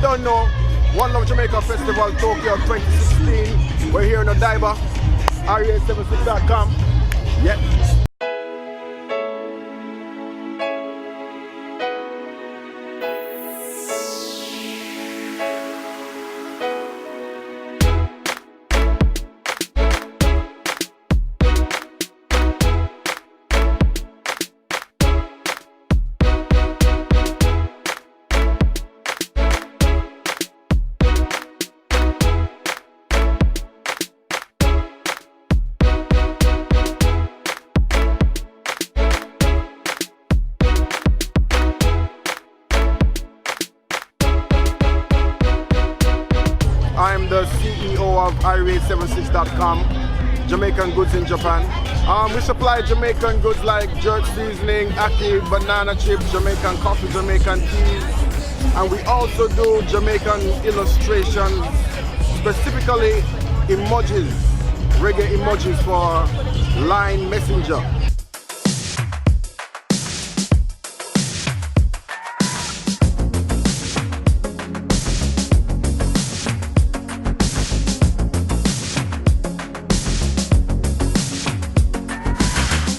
don't know, One Love Jamaica Festival Tokyo 2016. We're here in Odaiba, REA76.com. Yep. I'm the CEO of REA76.com, Jamaican goods in Japan. We supply Jamaican goods like jerk seasoning, ackee, banana chips, Jamaican coffee, Jamaican teas, and we also do Jamaican illustrations, specifically emojis, reggae emojis for Line Messenger.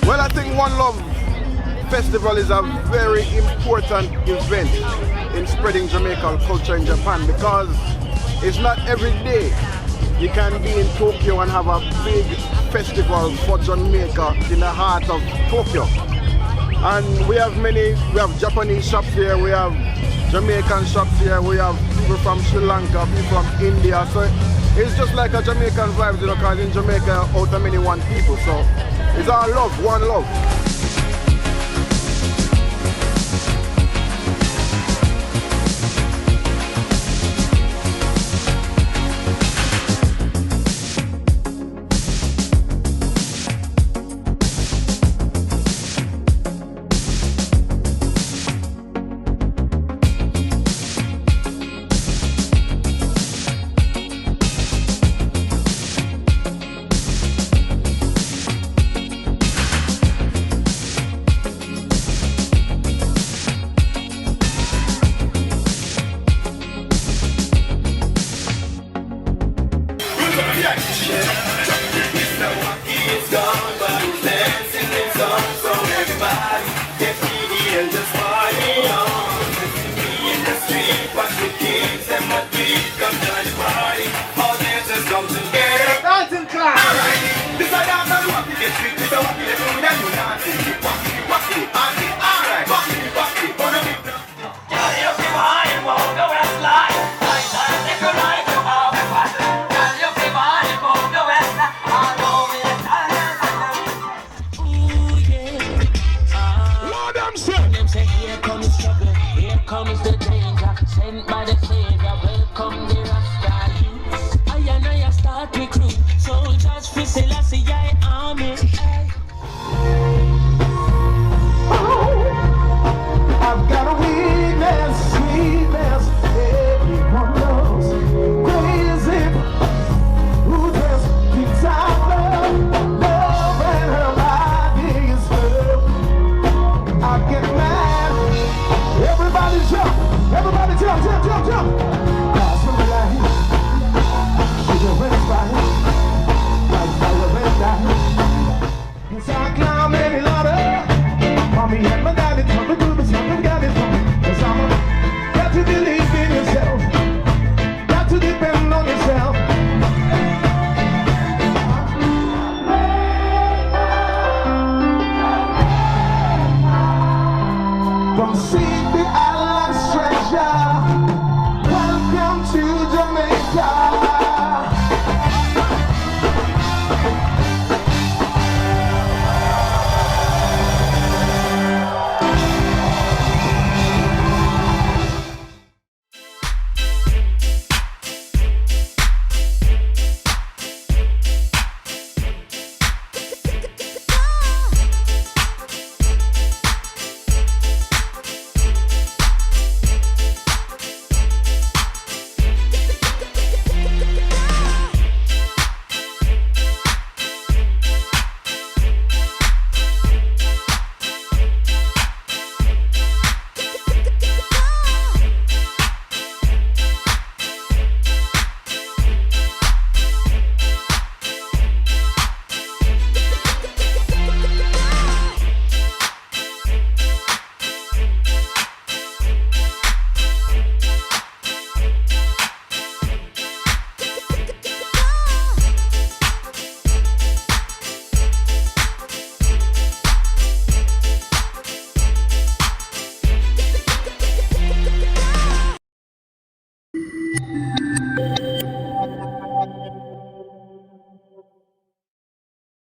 Well, I think One Love Festival is a very important event in spreading Jamaican culture in Japan, because it's not every day you can be in Tokyo and have a big festival for Jamaica in the heart of Tokyo. And we have Japanese shops here, we have Jamaican shops here, we have people from Sri Lanka, people from India. So it's just like a Jamaican vibe, you know, because in Jamaica, out of many one people. So it's our love, one love. Here comes the danger, sent by the Savior. Welcome the